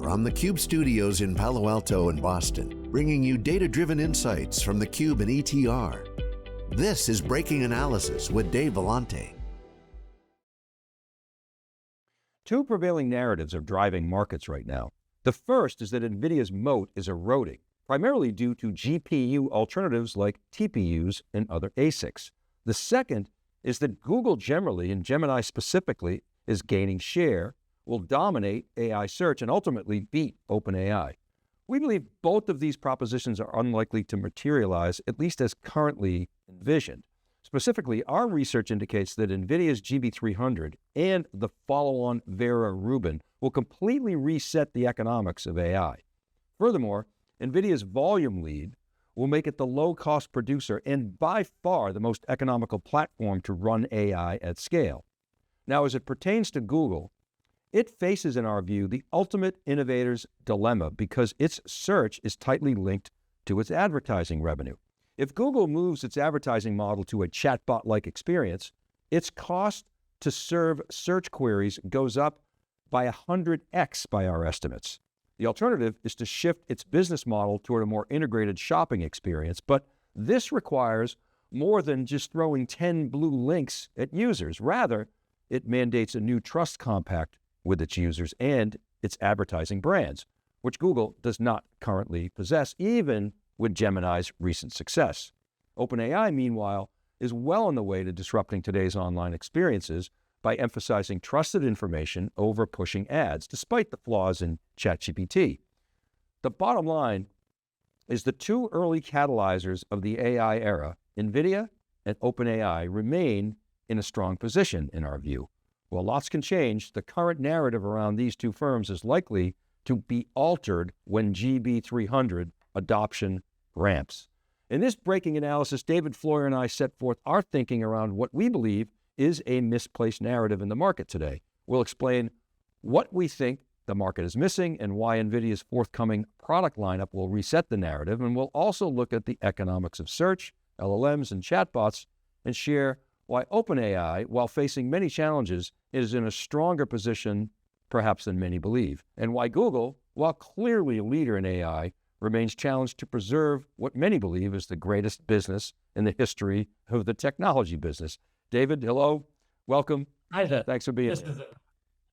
From the CUBE studios in Palo Alto and Boston, bringing you data-driven insights from the CUBE and ETR. This is Breaking Analysis with Dave Vellante. Two prevailing narratives are driving markets right now. The first is that Nvidia's moat is eroding, primarily due to GPU alternatives like TPUs and other ASICs. The second is that Google generally, and Gemini specifically, is gaining share, will dominate AI search, and ultimately beat OpenAI. We believe both of these propositions are unlikely to materialize, at least as currently envisioned. Specifically, our research indicates that NVIDIA's GB300 and the follow-on Vera Rubin will completely reset the economics of AI. Furthermore, NVIDIA's volume lead will make it the low-cost producer and by far the most economical platform to run AI at scale. Now, as it pertains to Google, it faces, in our view, the ultimate innovator's dilemma because its search is tightly linked to its advertising revenue. If Google moves its advertising model to a chatbot-like experience, its cost to serve search queries goes up by 100x by our estimates. The alternative is to shift its business model toward a more integrated shopping experience, but this requires more than just throwing 10 blue links at users. Rather, it mandates a new trust compact with its users and its advertising brands, which Google does not currently possess, even with Gemini's recent success. OpenAI, meanwhile, is well on the way to disrupting today's online experiences by emphasizing trusted information over pushing ads, despite the flaws in ChatGPT. The bottom line is the two early catalyzers of the AI era, Nvidia and OpenAI, remain in a strong position, in our view. While lots can change, the current narrative around these two firms is likely to be altered when GB300 adoption ramps. In this breaking analysis, David, Floyer, and I set forth our thinking around what we believe is a misplaced narrative in the market today. We'll explain what we think the market is missing and why NVIDIA's forthcoming product lineup will reset the narrative, and we'll also look at the economics of search, LLMs, and chatbots, and share why OpenAI, while facing many challenges, is in a stronger position perhaps than many believe, and why Google, while clearly a leader in AI, remains challenged to preserve what many believe is the greatest business in the history of the technology business. David, hello, welcome. Hi there. Thanks for being here.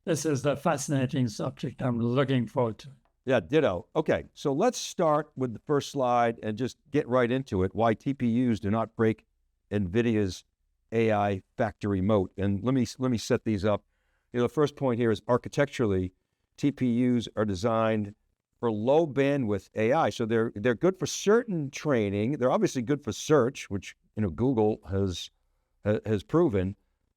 This is a fascinating subject. I'm looking forward to it. Yeah, ditto. Okay, so let's start with the first slide and just get right into it, why TPUs do not break NVIDIA's AI factory moat. And let me set these up. The first point here is architecturally, TPUs are designed for low bandwidth AI. So they're good for certain training. They're obviously good for search, which Google has proven.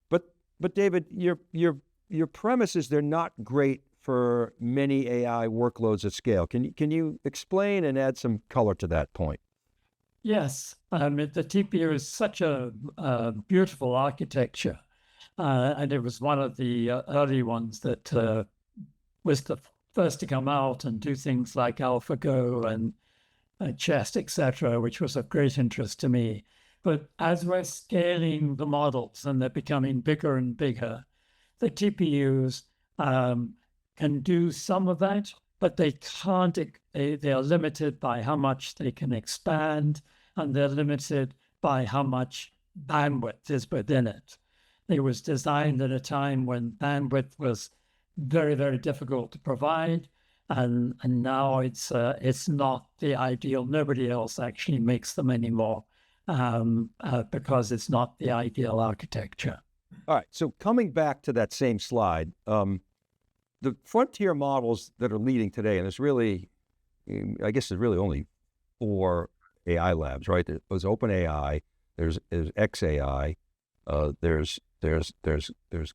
But David, your premise is they're not great for many AI workloads at scale. Can you explain and add some color to that point? Yes, the TPU is such a beautiful architecture, and it was one of the early ones that was the first to come out and do things like AlphaGo and chess, etc., which was of great interest to me. But as we're scaling the models and they're becoming bigger and bigger, the TPUs can do some of that, but they can't. They are limited by how much they can expand, and they're limited by how much bandwidth is within it. It was designed at a time when bandwidth was very, very difficult to provide, and now it's not the ideal. Nobody else actually makes them anymore because it's not the ideal architecture. All right, so coming back to that same slide, the frontier models that are leading today, and I guess there's really only 4 AI labs, right? There's OpenAI, there's xAI, there's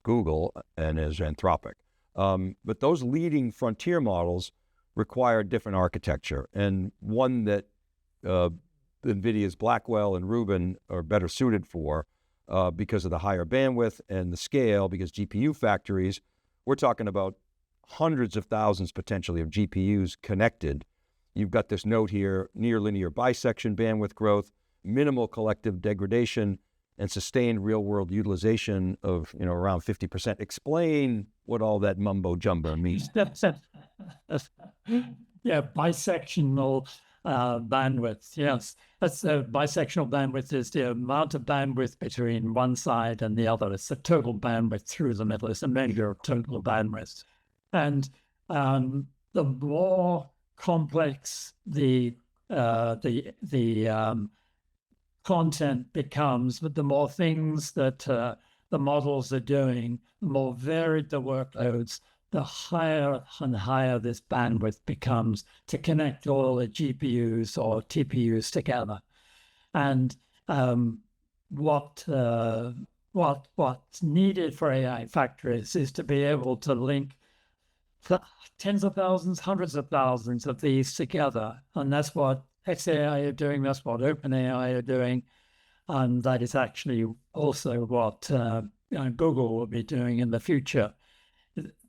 Google, and there's Anthropic. But those leading frontier models require different architecture, and one that NVIDIA's Blackwell and Rubin are better suited for because of the higher bandwidth and the scale, because GPU factories, we're talking about hundreds of thousands potentially of GPUs connected. You've got this note here, near linear bisection bandwidth growth, minimal collective degradation, and sustained real-world utilization of around 50%. Explain what all that mumbo-jumbo means. Yeah, bisectional bandwidth. Yes, that's bisectional bandwidth is the amount of bandwidth between one side and the other. It's the total bandwidth through the middle. It's a measure of total bandwidth, and the more complex the content becomes, but the more things that the models are doing, the more varied the workloads, the higher and higher this bandwidth becomes to connect all the GPUs or TPUs together. And what's needed for AI factories is to be able to link tens of thousands, hundreds of thousands of these together. And that's what XAI are doing, that's what OpenAI are doing. And that is actually also what Google will be doing in the future.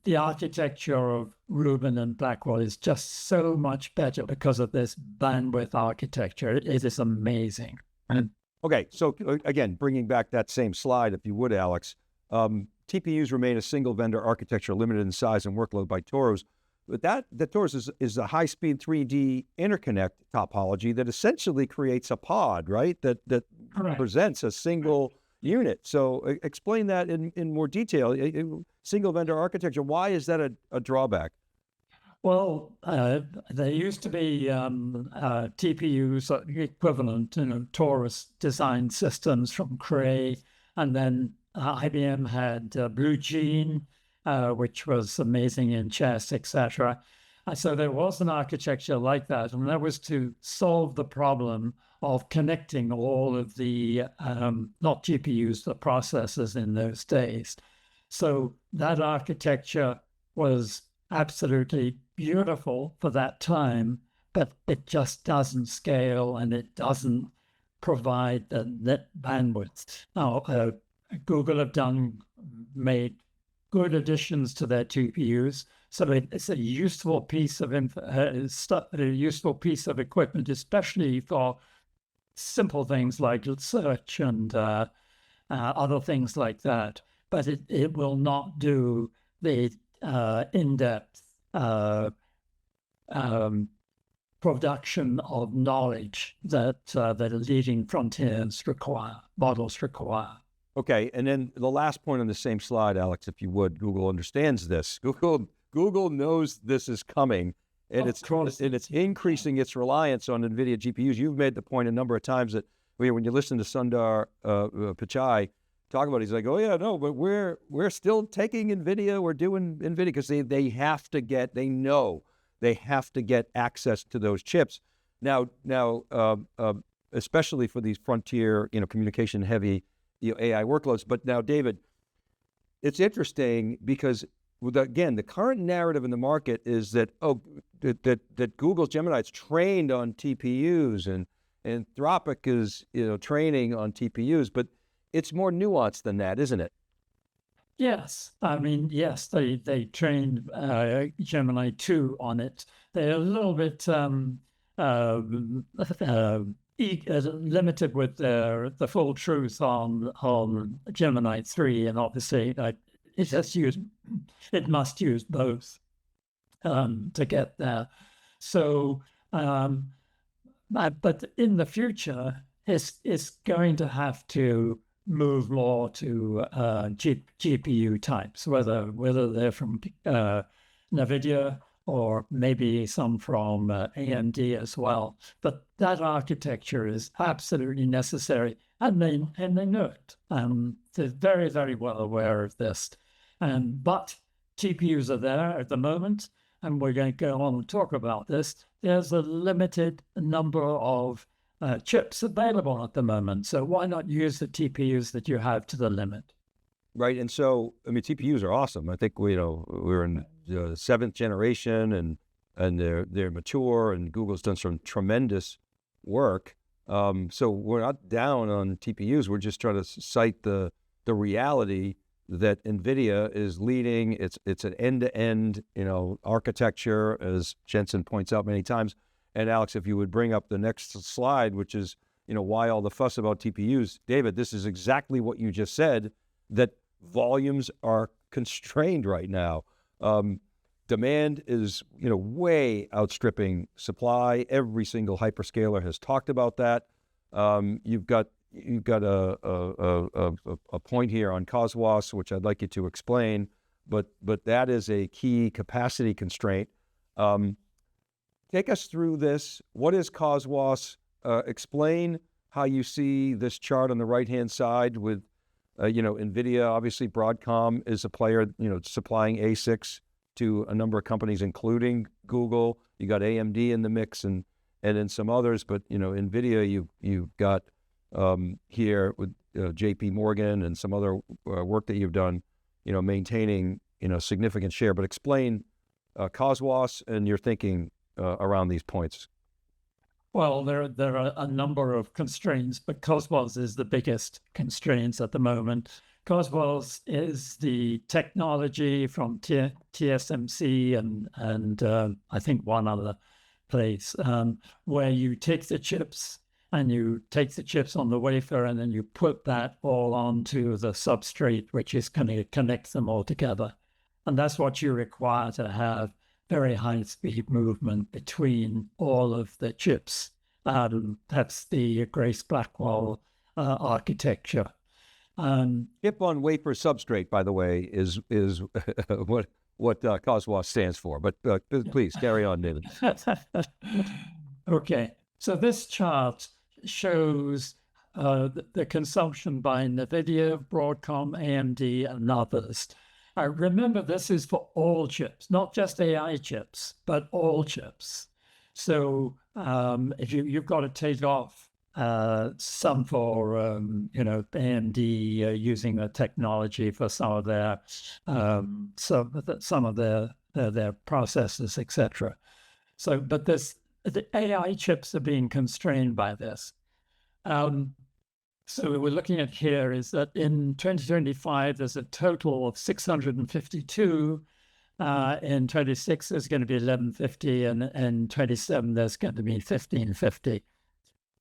The architecture of Rubin and Blackwell is just so much better because of this bandwidth architecture. It is amazing. Okay, so again, bringing back that same slide, if you would, Alex, TPUs remain a single vendor architecture limited in size and workload by Torus. But the Torus is a high-speed 3D interconnect topology that essentially creates a pod, right? That represents a single unit. So explain that in more detail. Single vendor architecture, why is that a drawback? Well, there used to be TPUs equivalent to Torus design systems from Cray, and then IBM had Blue Gene, which was amazing in chess, etc. So there was an architecture like that, and that was to solve the problem of connecting all of the, not GPUs, the processors in those days. So that architecture was absolutely beautiful for that time, but it just doesn't scale and it doesn't provide the net bandwidth. Now, Google have made good additions to their TPUs, so it's a useful piece of equipment, especially for simple things like search and other things like that. But it will not do the in-depth production of knowledge that the leading frontiers models require. Okay, and then the last point on the same slide, Alex, if you would, Google understands this. Google knows this is coming, and it's increasing its reliance on Nvidia GPUs. You've made the point a number of times that when you listen to Sundar Pichai talk about it, he's like, oh yeah, no, but we're still taking Nvidia, we're doing Nvidia, because they know they have to get access to those chips. Now, especially for these frontier, communication heavy, AI workloads. But now, David, it's interesting because again, the current narrative in the market is that that Google's Gemini is trained on TPUs and Anthropic is training on TPUs, but it's more nuanced than that, isn't it? Yes, I mean, yes, they trained Gemini 2 on it. They're a little bit limited with the full truth on Gemini 3, and obviously it must use both to get there. So, but in the future, it's going to have to move more to GPU types, whether they're from Nvidia or maybe some from AMD as well. But that architecture is absolutely necessary, and they know it. They're very, very well aware of this. But TPUs are there at the moment, and we're going to go on and talk about this. There's a limited number of chips available at the moment. So why not use the TPUs that you have to the limit? Right. And so, I mean, TPUs are awesome. I think, we're in the 7th generation and they're mature, and Google's done some tremendous work. So we're not down on TPUs. We're just trying to cite the reality that NVIDIA is leading. It's an end-to-end, architecture, as Jensen points out many times. And Alex, if you would bring up the next slide, which is, why all the fuss about TPUs. David, this is exactly what you just said, that volumes are constrained right now. demand is, way outstripping supply. Every single hyperscaler has talked about that. You've got a point here on CoWoS, which I'd like you to explain, but that is a key capacity constraint. Take us through this. What is CoWoS? Explain how you see this chart on the right-hand side with, Nvidia. Obviously, Broadcom is a player, supplying ASICs to a number of companies, including Google. You got AMD in the mix, and then some others. But Nvidia, you've got here with JP Morgan and some other work that you've done, maintaining significant share. But explain CoWoS and your thinking around these points. Well, there are a number of constraints, but CoWoS is the biggest constraints at the moment. CoWoS is the technology from TSMC and I think one other place, where you take the chips on the wafer, and then you put that all onto the substrate, which is going to connect them all together. And that's what you require to have very high speed movement between all of the chips. That's the Grace Blackwell architecture. Chip on wafer substrate, by the way, is what CoWoS stands for. But please carry on, David. Okay, so this chart shows the consumption by Nvidia, Broadcom, AMD, and others. Remember, this is for all chips, not just AI chips, but all chips. So if you've got to take off some for AMD using the technology for some of their processors, etc. So, but the AI chips are being constrained by this. So what we're looking at here is that in 2025, there's a total of 652. In 26, there's going to be 1150, and in 27, there's going to be 1550.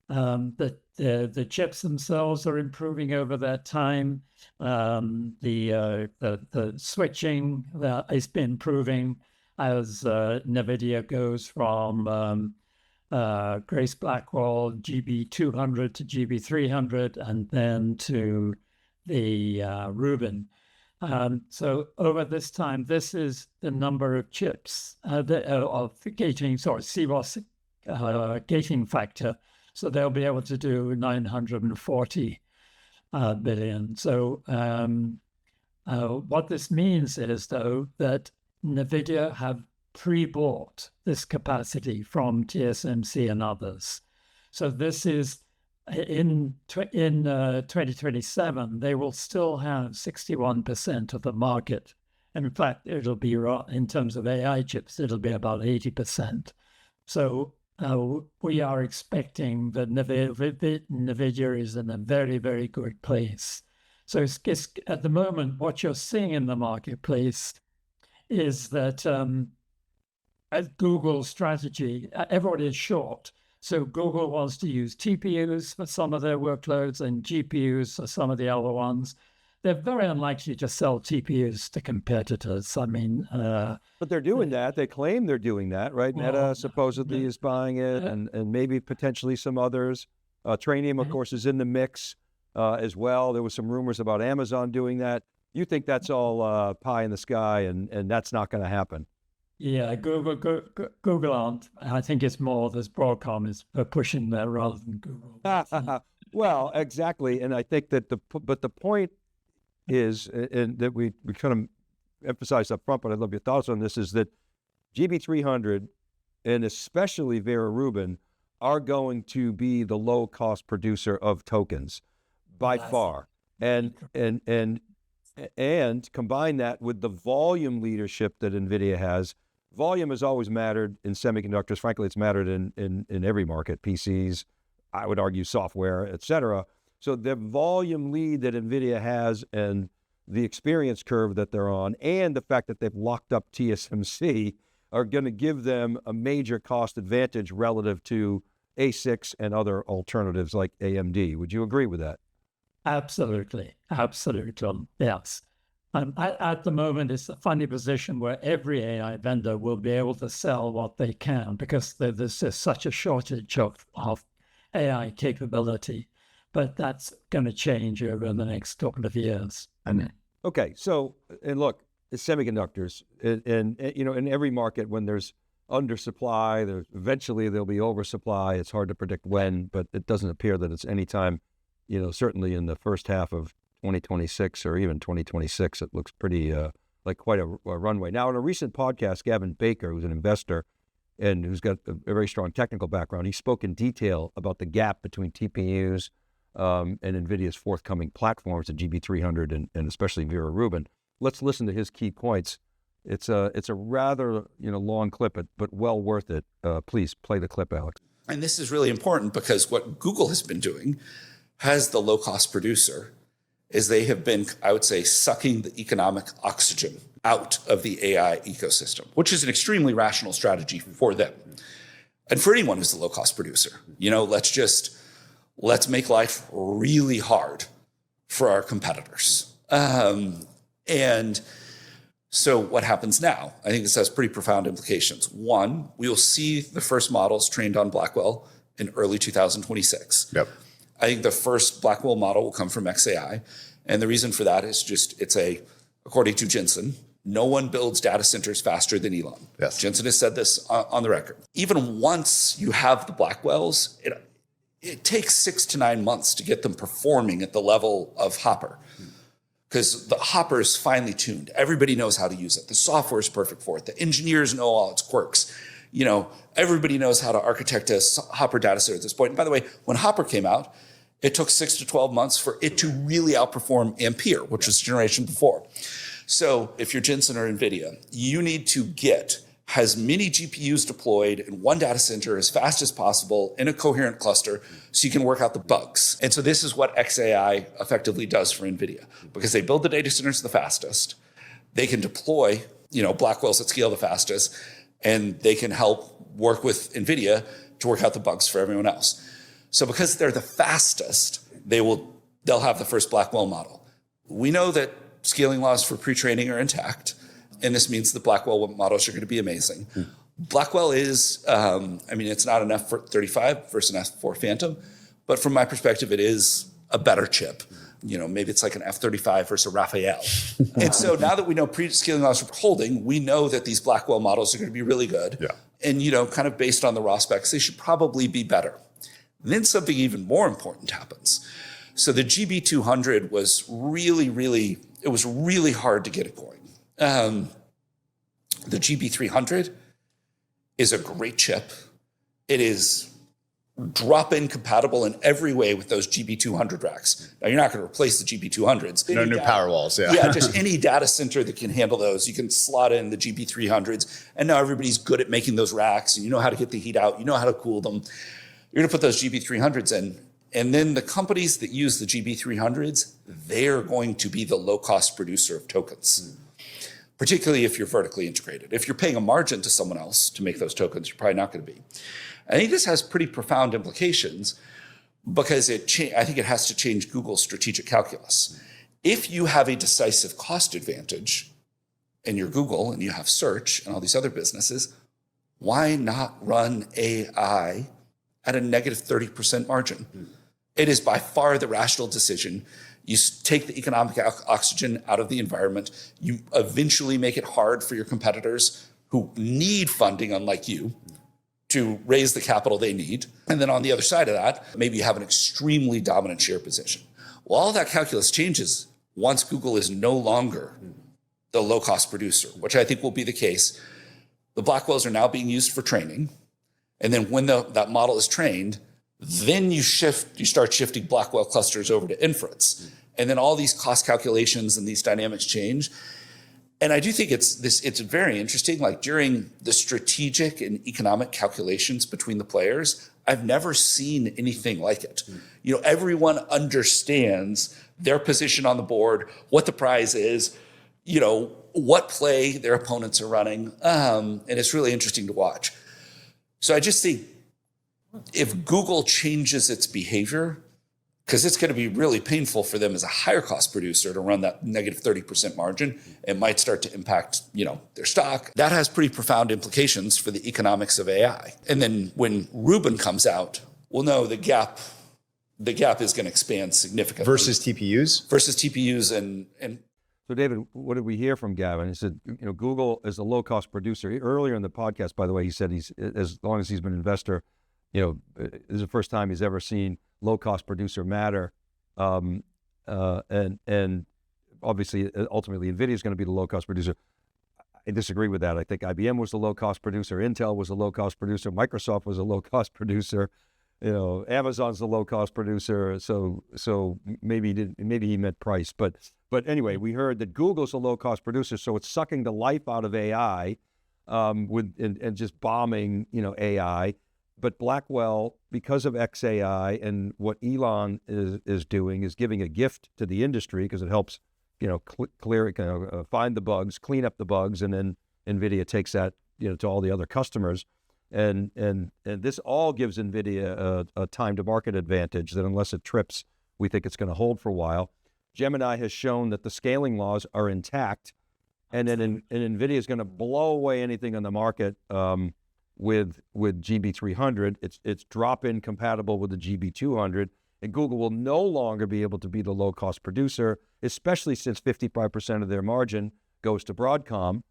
The chips themselves are improving over that time. The switching has been improving as Nvidia goes from Grace Blackwell GB200 to GB300, and then to the Rubin. So over this time, this is the number of chips of gating, CoWoS gating factor. So they'll be able to do 940 billion. So what this means is, though, that Nvidia have pre-bought this capacity from TSMC and others. So this is in 2027, they will still have 61% of the market. And in fact, it'll be, in terms of AI chips, it'll be about 80%. So we are expecting that Nvidia is in a very, very good place. So it's, at the moment, what you're seeing in the marketplace is that Google's strategy, everybody is short. So Google wants to use TPUs for some of their workloads and GPUs for some of the other ones. They're very unlikely to sell TPUs to competitors. I mean, but they're doing that. They claim they're doing that, right? Meta supposedly is buying it, and maybe potentially some others. Trainium, of course, is in the mix as well. There was some rumors about Amazon doing that. You think that's all pie in the sky, and that's not going to happen? Yeah, Google aren't. I think it's more this Broadcom is pushing that rather than Google. Well, exactly, and I think that the point is, and that we kind of emphasized up front, but I'd love your thoughts on this, is that GB300 and especially Vera Rubin are going to be the low-cost producer of tokens by far, and combine that with the volume leadership that NVIDIA has. Volume has always mattered in semiconductors. Frankly, it's mattered in every market, PCs, I would argue software, et cetera. So the volume lead that NVIDIA has, and the experience curve that they're on, and the fact that they've locked up TSMC are going to give them a major cost advantage relative to ASICs and other alternatives like AMD. Would you agree with that? Absolutely. Yes. At the moment, it's a funny position where every AI vendor will be able to sell what they can because there's just such a shortage of AI capability. But that's going to change over the next couple of years. Okay, so, and look, semiconductors, and in every market, when there's undersupply, eventually there'll be oversupply. It's hard to predict when, but it doesn't appear that it's any time, certainly in the first half of 2026 or even 2026, it looks pretty like quite a runway. Now, in a recent podcast, Gavin Baker, who's an investor and who's got a very strong technical background, he spoke in detail about the gap between TPUs and Nvidia's forthcoming platforms, the GB300 and especially Vera Rubin. Let's listen to his key points. It's a rather long clip, but well worth it. Please play the clip, Alex. And this is really important because what Google has been doing as the low-cost producer is they have been, I would say, sucking the economic oxygen out of the AI ecosystem, which is an extremely rational strategy for them. And for anyone who's a low-cost producer, let's make life really hard for our competitors. And so what happens now? I think this has pretty profound implications. One, we will see the first models trained on Blackwell in early 2026. Yep. I think the first Blackwell model will come from xAI. And the reason for that is according to Jensen, no one builds data centers faster than Elon. Yes. Jensen has said this on the record. Even once you have the Blackwells, it takes 6 to 9 months to get them performing at the level of Hopper. Because the Hopper is finely tuned. Everybody knows how to use it. The software is perfect for it. The engineers know all its quirks. Everybody knows how to architect a Hopper data center at this point. And by the way, when Hopper came out, it took 6 to 12 months for it to really outperform Ampere, which was the generation before. So if you're Jensen or Nvidia, you need to get as many GPUs deployed in one data center as fast as possible in a coherent cluster so you can work out the bugs. And so this is what xAI effectively does for Nvidia, because they build the data centers the fastest. They can deploy, Blackwells at scale the fastest, and they can help work with Nvidia to work out the bugs for everyone else. So because they're the fastest, they'll have the first Blackwell model. We know that scaling laws for pre-training are intact, and this means the Blackwell models are going to be amazing. Blackwell is, it's not an F35 versus an F4 Phantom, but from my perspective, it is a better chip. Maybe it's like an F35 versus a Raphael. And so now that we know pre-scaling laws are holding, we know that these Blackwell models are going to be really good. Yeah. And, kind of based on the raw specs, they should probably be better. And then something even more important happens. So the GB200 was really hard to get it going. The GB300 is a great chip. It is drop-in compatible in every way with those GB200 racks. Now, you're not going to replace the GB200s. No new power walls, yeah. Yeah, just any data center that can handle those. You can slot in the GB300s. And now everybody's good at making those racks, and you know how to get the heat out. You know how to cool them. You're going to put those GB300s in. And then the companies that use the GB300s, they're going to be the low-cost producer of tokens, particularly if you're vertically integrated. If you're paying a margin to someone else to make those tokens, you're probably not going to be. I think this has pretty profound implications because I think it has to change Google's strategic calculus. If you have a decisive cost advantage and you're Google and you have search and all these other businesses, why not run AI at a negative 30% margin? It is by far the rational decision. You take the economic oxygen out of the environment. You eventually make it hard for your competitors who need funding, unlike you, to raise the capital they need. And then on the other side of that, maybe you have an extremely dominant share position. Well, all that calculus changes once Google is no longer the low-cost producer, which I think will be the case. The Blackwells are now being used for training. And then when that model is trained, then you start shifting Blackwell clusters over to inference. And then all these cost calculations and these dynamics change. And I do think it's very interesting. Like during the strategic and economic calculations between the players, I've never seen anything like it. Everyone understands their position on the board, what the prize is, what play their opponents are running. And it's really interesting to watch. So I just think if Google changes its behavior, because it's going to be really painful for them as a higher cost producer to run that negative 30% margin. It might start to impact, their stock. That has pretty profound implications for the economics of AI. And then when Rubin comes out, we'll know the gap is going to expand significantly. Versus TPUs? And So David, what did we hear from Gavin? He said, Google is a low-cost producer. Earlier in the podcast, by the way, he said as long as he's been an investor, this is the first time he's ever seen low-cost producer matter. And obviously, ultimately, Nvidia is going to be the low-cost producer. I disagree with that. I think IBM was the low-cost producer. Intel was a low-cost producer. Microsoft was a low-cost producer. Amazon's the low-cost producer. So maybe he meant price. But anyway, we heard that Google's a low-cost producer, so it's sucking the life out of AI and just bombing, AI. But Blackwell, because of XAI and what Elon is doing, is giving a gift to the industry because it helps, find the bugs, clean up the bugs, and then Nvidia takes that, to all the other customers. And this all gives Nvidia a time to market advantage that unless it trips, we think it's going to hold for a while. Gemini has shown that the scaling laws are intact, and then Nvidia is going to blow away anything on the market with GB300. It's drop-in compatible with the GB200, and Google will no longer be able to be the low-cost producer, especially since 55% of their margin goes to Broadcom.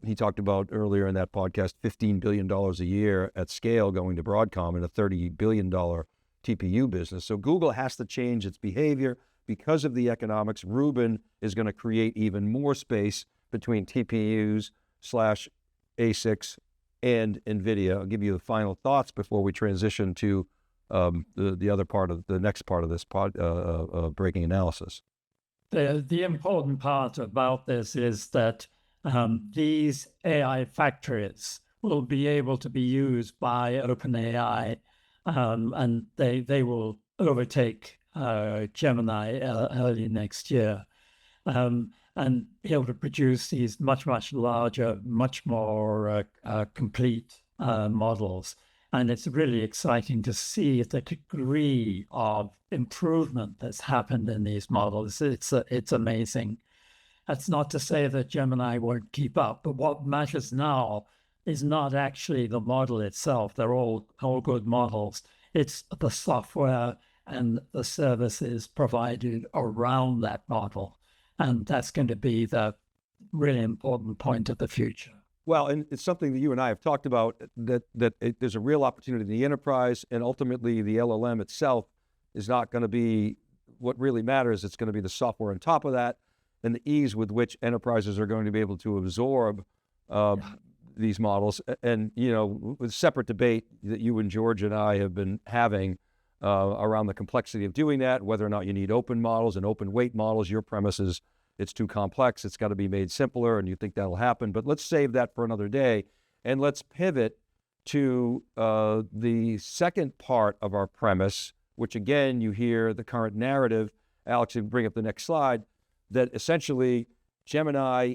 He talked about earlier in that podcast, $15 billion a year at scale going to Broadcom in a $30 billion TPU business. So Google has to change its behavior because of the economics. Rubin is going to create even more space between TPUs / ASICs and Nvidia. I'll give you the final thoughts before we transition to the other part of the next part of this breaking analysis. The important part about this is that these AI factories will be able to be used by OpenAI, and they will overtake Gemini early next year, and be able to produce these much, much larger, much more complete models. And it's really exciting to see the degree of improvement that's happened in these models. It's amazing. That's not to say that Gemini won't keep up, but what matters now is not actually the model itself. They're all good models. It's the software and the services provided around that model. And that's going to be the really important point of the future. Well, and it's something that you and I have talked about, that there's a real opportunity in the enterprise, and ultimately the LLM itself is not going to be what really matters. It's going to be the software on top of that, and the ease with which enterprises are going to be able to absorb these models. And, with separate debate that you and George and I have been having around the complexity of doing that, whether or not you need open models and open weight models. Your premise is it's too complex, it's got to be made simpler, and you think that'll happen. But let's save that for another day, and let's pivot to the second part of our premise, which again, you hear the current narrative. Alex, if you bring up the next slide, that essentially Gemini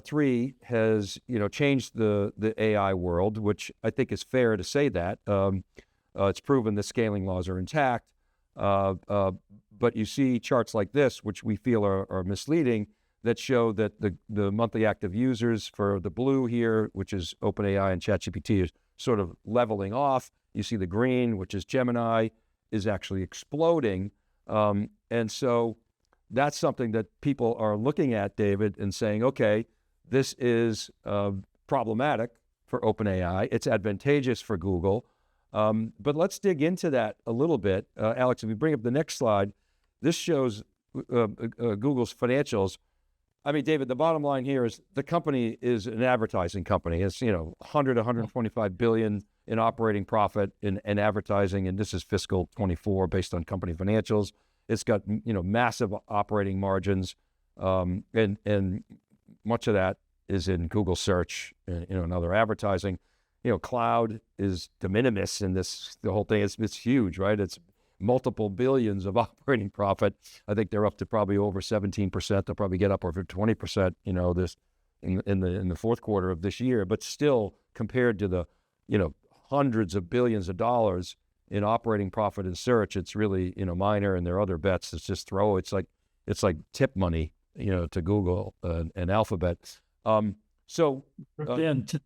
3 has changed the AI world, which I think is fair to say that. It's proven the scaling laws are intact, but you see charts like this, which we feel are misleading, that show that the monthly active users for the blue here, which is OpenAI and ChatGPT, is sort of leveling off. You see the green, which is Gemini, is actually exploding. And so that's something that people are looking at, David, and saying, okay, this is problematic for OpenAI. It's advantageous for Google. But let's dig into that a little bit. Alex, if we bring up the next slide, this shows Google's financials. I mean, David, the bottom line here is the company is an advertising company. It's, 125 billion in operating profit in advertising, and this is fiscal 24 based on company financials. It's got, massive operating margins, and much of that is in Google search, and other advertising. Cloud is de minimis in this. The whole thing it's huge, right? It's multiple billions of operating profit. I think they're up to probably over 17%. They'll probably get up over 20%, this in the fourth quarter of this year. But still, compared to the, hundreds of billions of dollars in operating profit in search, it's really, minor, and there are other bets. It's just it's like tip money, to Google and Alphabet. Tip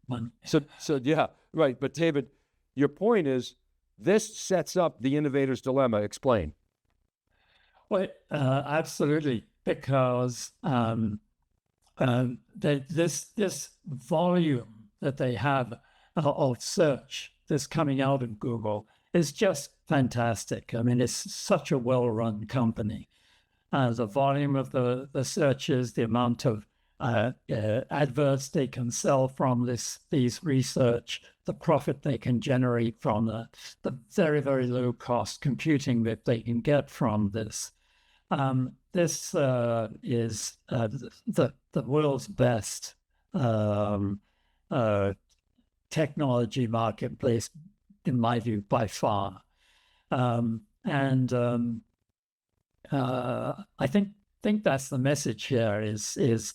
money. So yeah, right. But David, your point is this sets up the innovator's dilemma. Explain. Well, absolutely, because this volume that they have of search that's coming out of Google is just fantastic. I mean, it's such a well-run company. The volume of the searches, the amount of adverts they can sell from these research, the profit they can generate from the very, very low cost computing that they can get from this. This is the world's best technology marketplace, in my view, by far. I think that's the message here is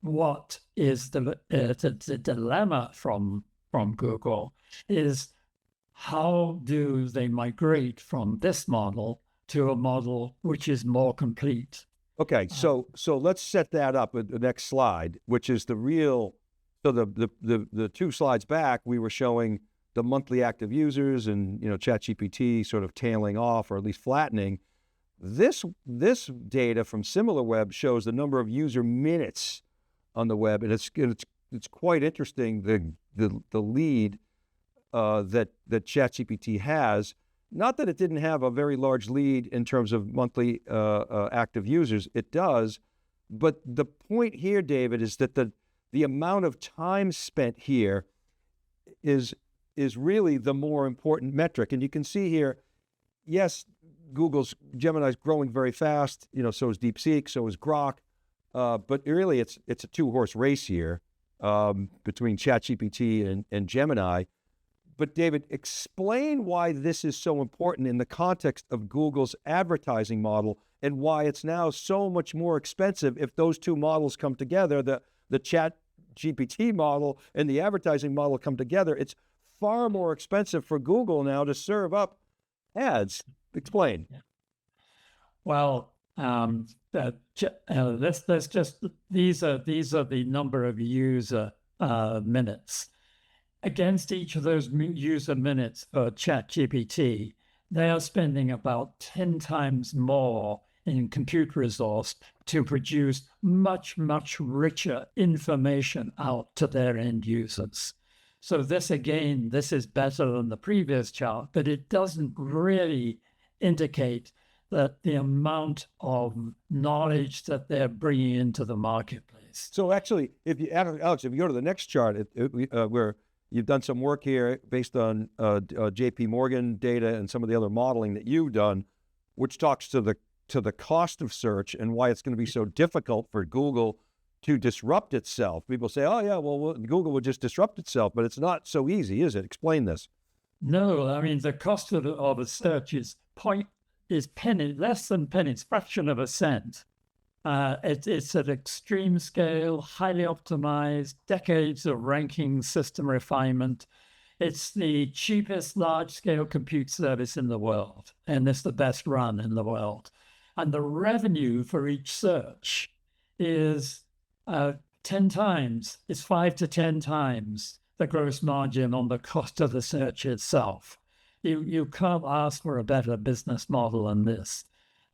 what is the dilemma from Google is how do they migrate from this model to a model which is more complete? Okay, so let's set that up with the next slide, which is the real. So the two slides back, we were showing the monthly active users and ChatGPT sort of tailing off or at least flattening. This data from SimilarWeb shows the number of user minutes on the web, and it's quite interesting the lead that ChatGPT has. Not that it didn't have a very large lead in terms of monthly active users, it does, but the point here, David, is that the amount of time spent here is really the more important metric. And you can see here, yes, Gemini's growing very fast, so is DeepSeek, so is Grok, but really it's a two-horse race here between ChatGPT and Gemini. But David, explain why this is so important in the context of Google's advertising model and why it's now so much more expensive if those two models come together, the ChatGPT model and the advertising model come together. It's far more expensive for Google now to serve up ads. Explain. Well, let's just these are the number of user minutes. Against each of those user minutes for ChatGPT, they are spending about 10 times more in compute resource to produce much, much richer information out to their end users. So this is better than the previous chart, but it doesn't really indicate that the amount of knowledge that they're bringing into the marketplace. So actually, Alex, if you go to the next chart, where you've done some work here based on JP Morgan data and some of the other modeling that you've done, which talks to the cost of search and why it's going to be so difficult for Google to disrupt itself. People say, oh yeah, well, Google would just disrupt itself, but it's not so easy, is it? Explain this. No, I mean, the cost of a search is penny, less than pennies, fraction of a cent. It's at extreme scale, highly optimized, decades of ranking system refinement. It's the cheapest large-scale compute service in the world, and it's the best run in the world. And the revenue for each search is 10 times, it's 5 to 10 times the gross margin on the cost of the search itself. You can't ask for a better business model than this.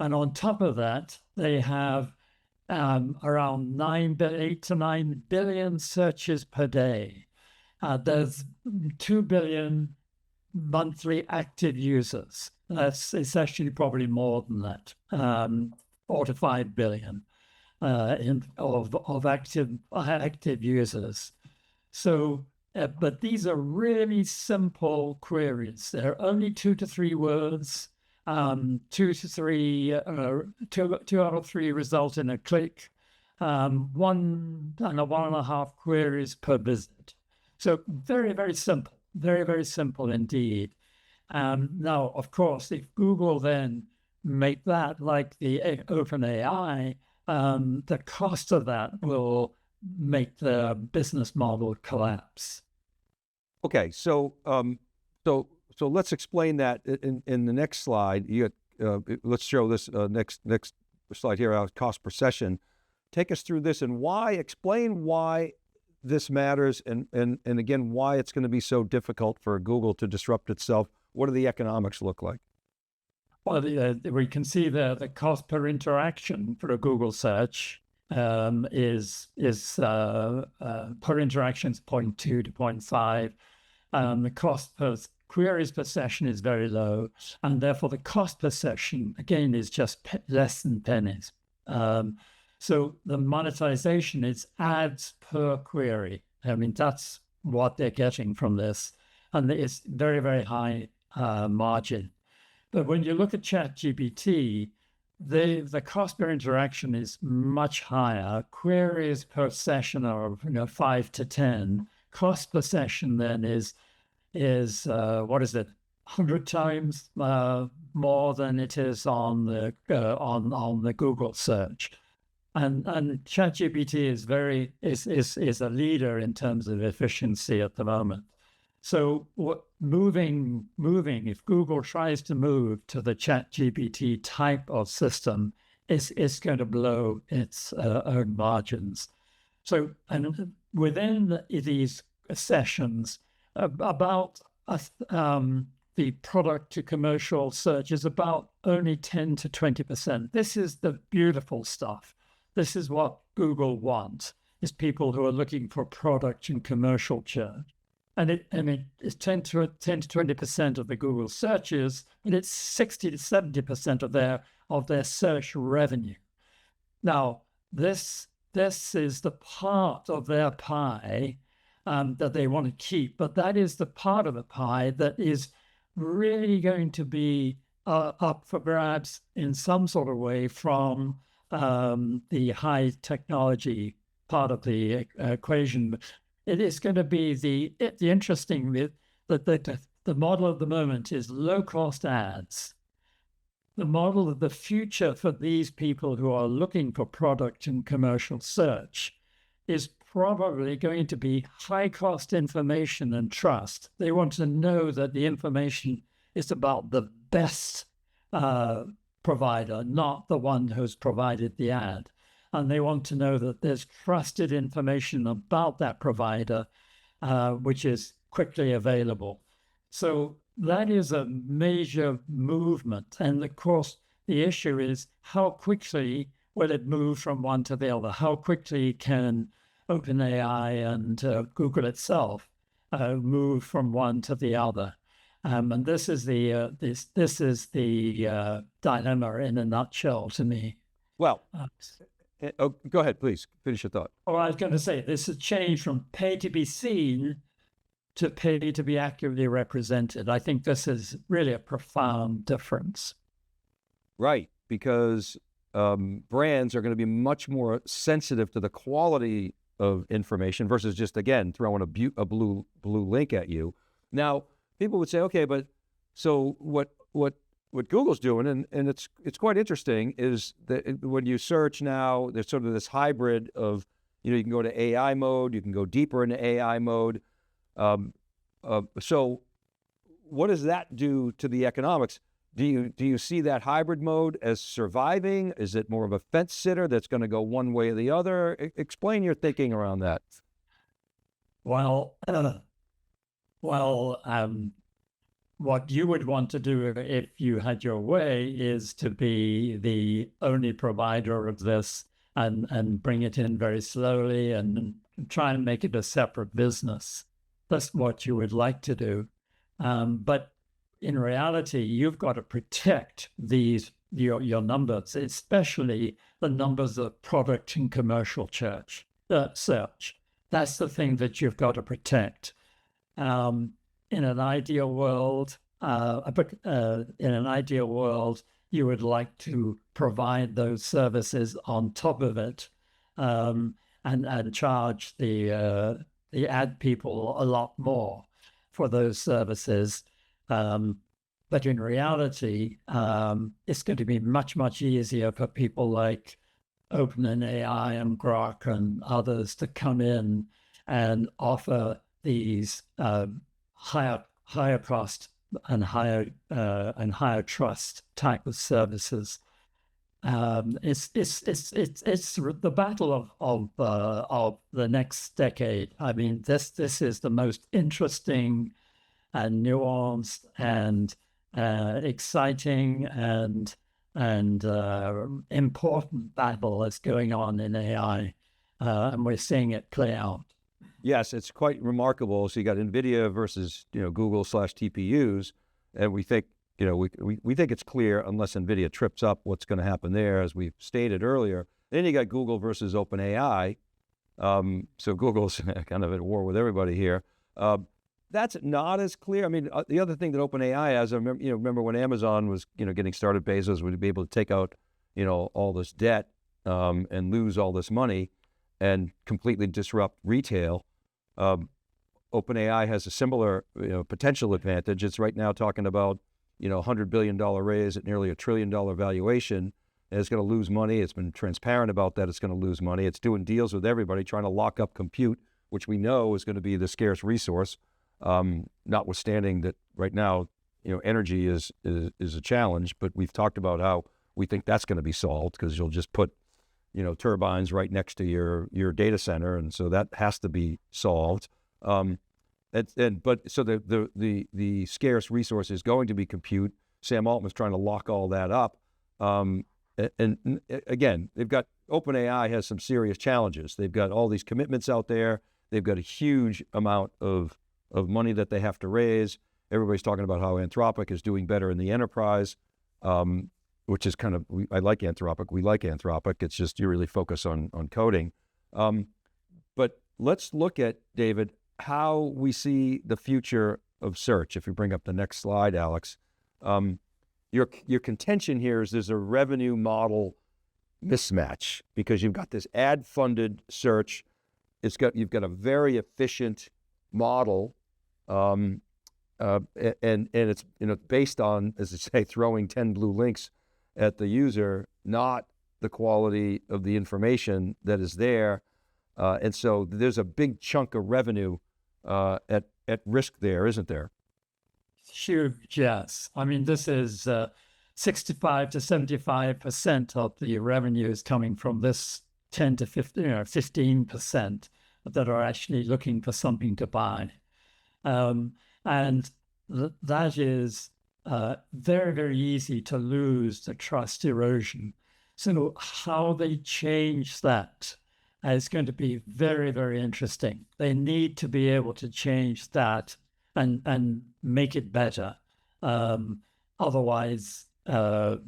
And on top of that, they have around 8 to 9 billion searches per day. There's 2 billion monthly active users. It's actually probably more than that, 4 to 5 billion of active users. So, but these are really simple queries. They're only 2 to 3 words. 2 to 3, 2 out of 3 result in a click. 1 and 1.5 queries per visit. So very, very simple. Very, very simple indeed. Now, of course, if Google then make that like the OpenAI, the cost of that will make the business model collapse. Okay, so so let's explain that in the next slide. Let's show this next slide here, cost per session. Take us through this and explain why this matters, and again, why it's going to be so difficult for Google to disrupt itself. What do the economics look like? Well, we can see the cost per interaction for a Google search is per interaction is 0.2 to 0.5. The cost per queries per session is very low, and therefore the cost per session, again, is just less than pennies. So the monetization is ads per query. I mean, that's what they're getting from this, and it's very, very high margin. But when you look at ChatGPT, the cost per interaction is much higher. Queries per session are 5 to 10. Cost per session then is what is it? 100 times more than it is on the Google search. And ChatGPT is a leader in terms of efficiency at the moment. So if Google tries to move to the ChatGPT type of system, it's going to blow its own margins. So, and within these sessions, about the product to commercial search is about only 10 to 20%. This is the beautiful stuff. This is what Google wants, is people who are looking for product and commercial search. And it's 10 to 20% of the Google searches, and it's 60 to 70% of their search revenue. Now, this is the part of their pie that they want to keep, but that is the part of the pie that is really going to be up for grabs in some sort of way from the high technology part of the equation. It is going to be the interesting bit that the model of the moment is low-cost ads. The model of the future for these people who are looking for product and commercial search is probably going to be high-cost information and trust. They want to know that the information is about the best provider, not the one who's provided the ad. And they want to know that there's trusted information about that provider, which is quickly available. So that is a major movement. And of course, the issue is how quickly will it move from one to the other? How quickly can OpenAI and Google itself move from one to the other? And this is the dilemma in a nutshell to me. Well, go ahead, please finish your thought. I was going to say this is change from pay to be seen to pay to be accurately represented. I think this is really a profound difference. Right, because brands are going to be much more sensitive to the quality of information versus just, again, throwing a blue link at you. Now, people would say, okay, but so what Google's doing, and it's quite interesting, is that when you search now, there's sort of this hybrid of, you can go to AI mode, you can go deeper into AI mode. So what does that do to the economics? Do you see that hybrid mode as surviving? Is it more of a fence sitter that's going to go one way or the other? Explain your thinking around that. Well, what you would want to do if you had your way is to be the only provider of this and bring it in very slowly and try and make it a separate business. That's what you would like to do. But in reality, you've got to protect your numbers, especially the numbers of product and commercial search. That's the thing that you've got to protect. In an ideal world, you would like to provide those services on top of it, and charge the ad people a lot more for those services. But in reality, it's going to be much, much easier for people like OpenAI and Grok and others to come in and offer these higher cost and higher trust type of services. It's the battle of the next decade. I mean, this is the most interesting and nuanced and exciting and important battle that's going on in AI, and we're seeing it play out. Yes, it's quite remarkable. So you got Nvidia versus Google/TPUs, and we think we think it's clear unless Nvidia trips up what's going to happen there, as we've stated earlier. Then you got Google versus OpenAI. So Google's kind of at war with everybody here. That's not as clear. I mean, the other thing that OpenAI has, I remember when Amazon was getting started, Bezos would be able to take out all this debt and lose all this money and completely disrupt retail. OpenAI has a similar potential advantage. It's right now talking about $100 billion raise at nearly $1 trillion valuation. And it's going to lose money. It's been transparent about that. It's going to lose money. It's doing deals with everybody, trying to lock up compute, which we know is going to be the scarce resource. Notwithstanding that right now, energy is a challenge, but we've talked about how we think that's going to be solved because you'll just put, turbines right next to your data center, and so that has to be solved. But so the scarce resource is going to be compute. Sam Altman's trying to lock all that up. And again, OpenAI has some serious challenges. They've got all these commitments out there. They've got a huge amount of money that they have to raise. Everybody's talking about how Anthropic is doing better in the enterprise, which is I like Anthropic. We like Anthropic. It's just you really focus on coding. But let's look at, David, how we see the future of search. If you bring up the next slide, Alex. Your contention here is there's a revenue model mismatch because you've got this ad-funded search. You've got a very efficient model, and it's based on, as I say, throwing 10 blue links at the user, not the quality of the information that is there, and so there's a big chunk of revenue at risk there, isn't there? Huge, yes. I mean, this is 65 to 75% of the revenue is coming from this 10 to 15% that are actually looking for something to buy. And that is very, very easy to lose the trust erosion. So how they change that is going to be very, very interesting. They need to be able to change that and make it better. Otherwise, the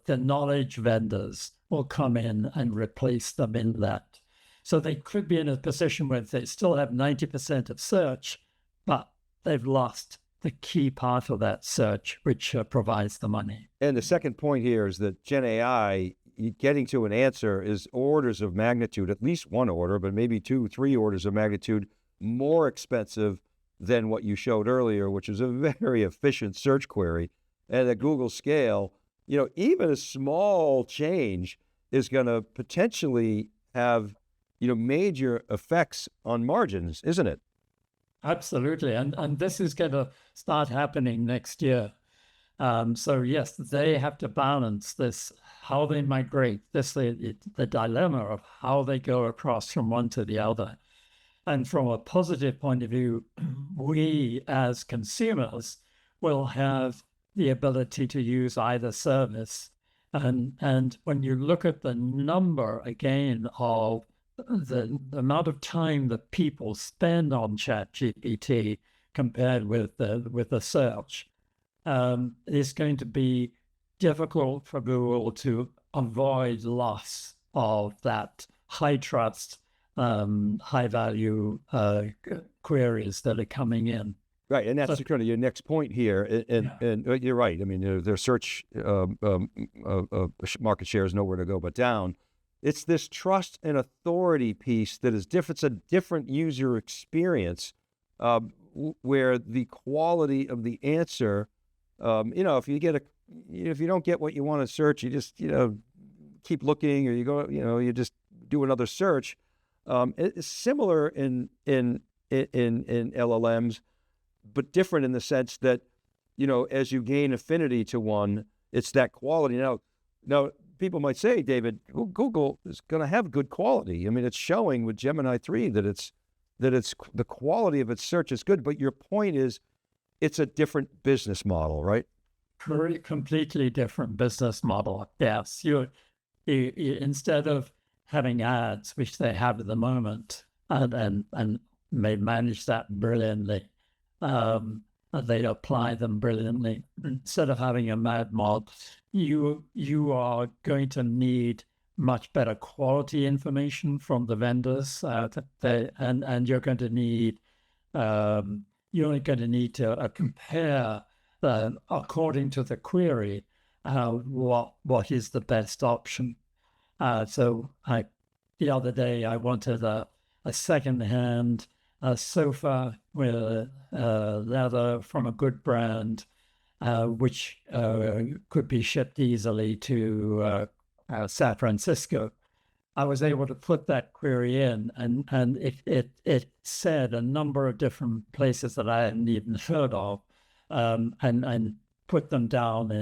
knowledge vendors will come in and replace them in that. So they could be in a position where they still have 90% of search, but they've lost the key part of that search, which provides the money. And the second point here is that Gen AI, getting to an answer is orders of magnitude, at least one order, but maybe 2, 3 orders of magnitude more expensive than what you showed earlier, which is a very efficient search query. And at Google scale, even a small change is going to potentially have, major effects on margins, isn't it? Absolutely. And this is going to start happening next year. So yes, they have to balance this, how they migrate, the dilemma of how they go across from one to the other. And from a positive point of view, we as consumers will have the ability to use either service. And when you look at the number again of the amount of time that people spend on ChatGPT compared with the search, it's going to be difficult for Google to avoid loss of that high trust, high value queries that are coming in. Right, and that's kind of your next point here, and you're right. I mean, their search market share is nowhere to go but down. It's this trust and authority piece that is different. It's a different user experience where the quality of the answer, if you don't get what you want to search, you just keep looking, or you go, you just do another search. It's similar in in LLMs, but different in the sense that, as you gain affinity to one, it's that quality. Now people might say, David, well, Google is going to have good quality. I mean, it's showing with Gemini 3 that it's the quality of its search is good. But your point is, it's a different business model, right? Very completely different business model. Yes, you instead of having ads, which they have at the moment, and they manage that brilliantly. They apply them brilliantly. Instead of having a mad mod, you are going to need much better quality information from the vendors, and you're going to need to compare according to the query what is the best option. The other day I wanted a second-hand sofa with leather from a good brand, which could be shipped easily to San Francisco. I was able to put that query in, and it said a number of different places that I hadn't even heard of, and put them down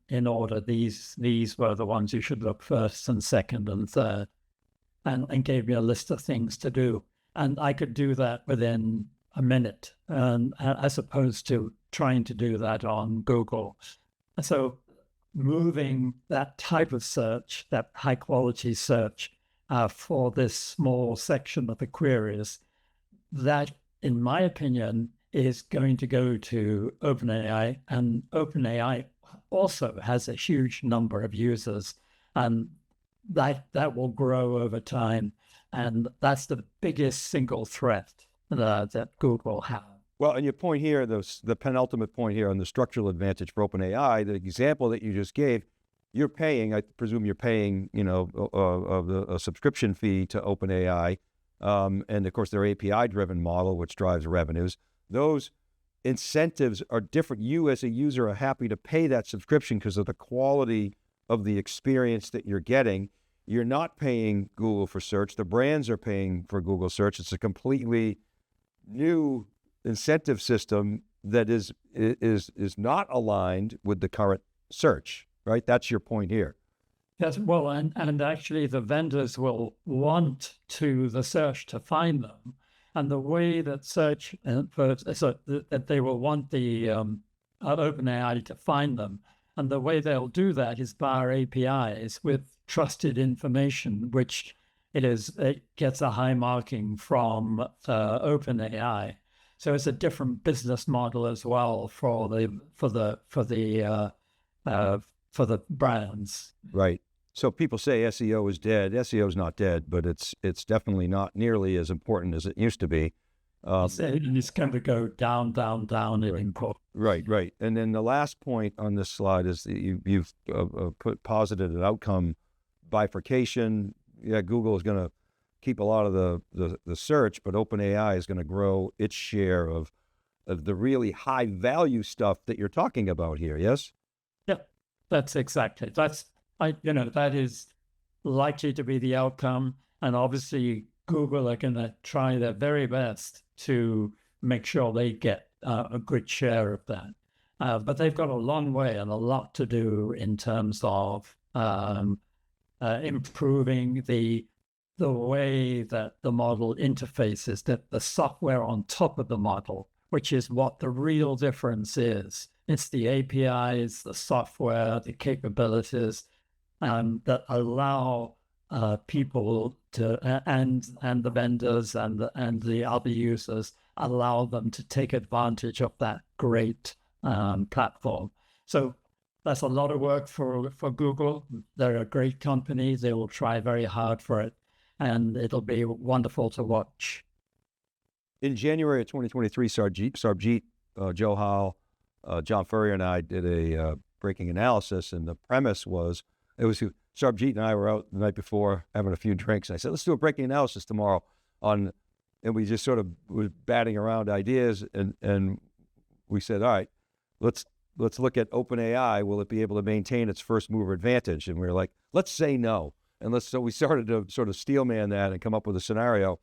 in order. These were the ones you should look first and second and third, and gave me a list of things to do. And I could do that within a minute, as opposed to trying to do that on Google. So moving that type of search, that high quality search, for this small section of the queries, that, in my opinion, is going to go to OpenAI, and OpenAI also has a huge number of users, and that will grow over time. And that's the biggest single threat that Google has. Well, and your point here, the penultimate point here on the structural advantage for OpenAI, the example that you just gave, you're paying, I presume you're paying, a subscription fee to OpenAI, and of course their API-driven model, which drives revenues. Those incentives are different. You as a user are happy to pay that subscription because of the quality of the experience that you're getting. You're not paying Google for search. The brands are paying for Google search. It's a completely new incentive system that is not aligned with the current search, right? That's your point here. Yes, well, and actually the vendors will want the search to find them. And the way that search, that they will want the OpenAI to find them. And the way they'll do that is via APIs with trusted information, which it gets a high marking from OpenAI. So it's a different business model as well for the brands. Right. So people say SEO is dead. SEO is not dead, but it's definitely not nearly as important as it used to be. It's going to go down in import. Right. And then the last point on this slide is that you've posited an outcome bifurcation. Yeah, Google is going to keep a lot of the search, but OpenAI is going to grow its share of the really high value stuff that you're talking about here. Yes. Yeah, that's exactly. That is likely to be the outcome, and obviously Google are going to try their very best to make sure they get a good share of that. But they've got a long way and a lot to do in terms of improving the way that the model interfaces, that the software on top of the model, which is what the real difference is. It's the APIs, the software, the capabilities that allow people to, and the vendors and the other users, allow them to take advantage of that great platform. So that's a lot of work for Google. They're a great company. They will try very hard for it, and it'll be wonderful to watch. In January of 2023, Sarbjeet, Joe Howell, John Furrier, and I did a breaking analysis, and the premise was, Sarbjeet and I were out the night before having a few drinks, and I said, let's do a breaking analysis tomorrow and we just sort of were batting around ideas, and we said, all right, let's look at OpenAI. Will it be able to maintain its first mover advantage? And we were like, let's say no. So we started to sort of steelman that and come up with a scenario.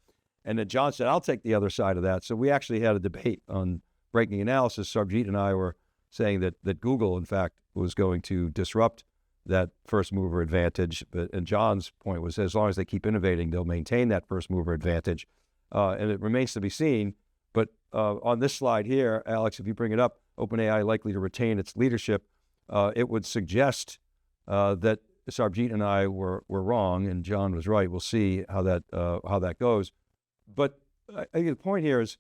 And then John said, I'll take the other side of that. So we actually had a debate on breaking analysis. Sarjeet and I were saying that Google, in fact, was going to disrupt that first mover advantage. And John's point was, as long as they keep innovating, they'll maintain that first mover advantage. And it remains to be seen. But on this slide here, Alex, if you bring it up, OpenAI likely to retain its leadership, it would suggest that Sarjeet and I were wrong and John was right. We'll see how that goes. But I think the point here is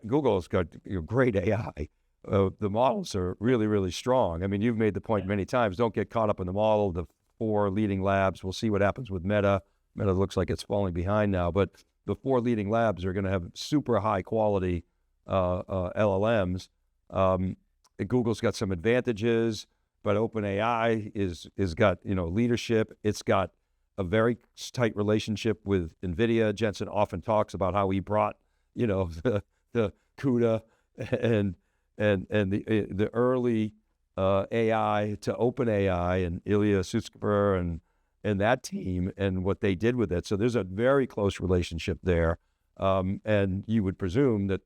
Google's got great AI. The models are really, really strong. I mean, you've made the point many times, don't get caught up in the model, the 4 leading labs. We'll see what happens with Meta. Meta looks like it's falling behind now, but the 4 leading labs are going to have super high quality LLMs. Google's got some advantages, but OpenAI is got leadership. It's got a very tight relationship with Nvidia. Jensen often talks about how he brought the CUDA and the early AI to OpenAI and Ilya Sutskever and that team and what they did with it. So there's a very close relationship there, and you would presume that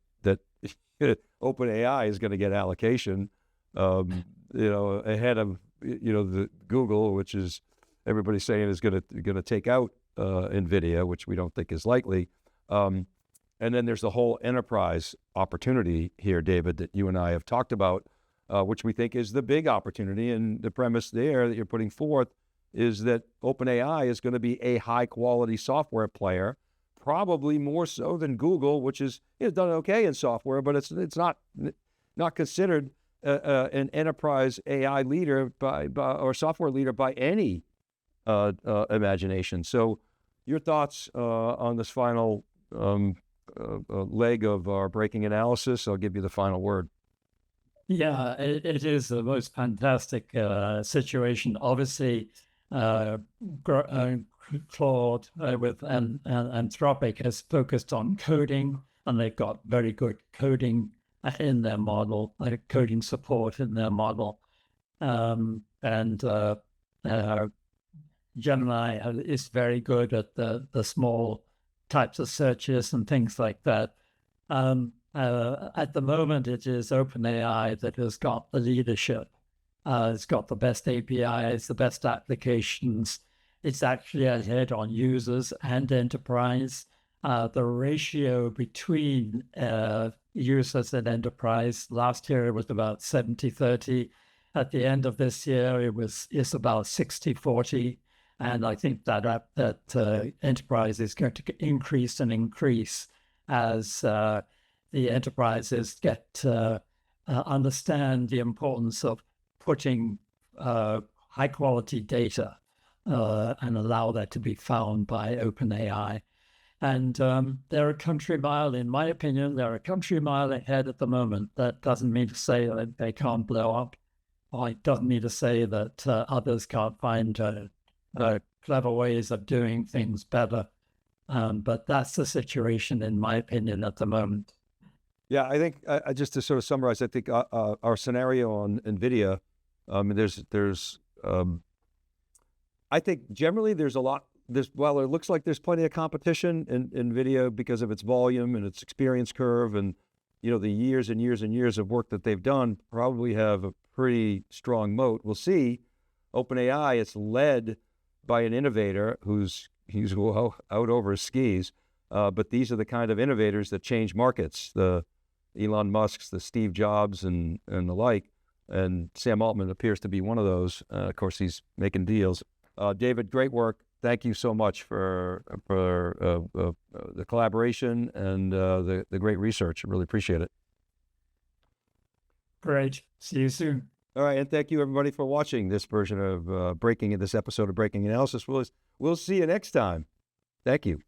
OpenAI is going to get allocation, ahead of the Google, which is everybody's saying is going to take out Nvidia, which we don't think is likely. And then there's the whole enterprise opportunity here, David, that you and I have talked about, which we think is the big opportunity. And the premise there that you're putting forth is that OpenAI is going to be a high-quality software player, probably more so than Google, which is done okay in software, but it's not considered an enterprise AI leader by or software leader by any imagination. So, your thoughts on this final leg of our breaking analysis? I'll give you the final word. Yeah, it is the most fantastic situation. Obviously, Claude with Anthropic has focused on coding, and they've got very good coding in their model, like coding support in their model. Gemini is very good at the small types of searches and things like that. At the moment, it is OpenAI that has got the leadership. It's got the best APIs, the best applications. It's actually ahead on users and enterprise. The ratio between users and enterprise last year was about 70-30. At the end of this year, it's about 60-40. And I think that enterprise is going to increase and increase as the enterprises get understand the importance of putting high quality data and allow that to be found by OpenAI. And they're a country mile, in my opinion, they're a country mile ahead at the moment. That doesn't mean to say that they can't blow up, or it doesn't mean to say that others can't find clever ways of doing things better. But that's the situation, in my opinion, at the moment. Yeah, I think just to sort of summarize, I think our scenario on Nvidia, I think generally there's a lot. While it looks like there's plenty of competition in Nvidia because of its volume and its experience curve, and the years and years and years of work that they've done, probably have a pretty strong moat. We'll see. OpenAI, it's led by an innovator who's out over his skis. But these are the kind of innovators that change markets, the Elon Musks, the Steve Jobs, and the like. And Sam Altman appears to be one of those. Of course, he's making deals. David, great work. Thank you so much for the collaboration and the great research. I really appreciate it. Great. See you soon. All right, and thank you everybody for watching this version of this episode of Breaking Analysis. We'll see you next time. Thank you.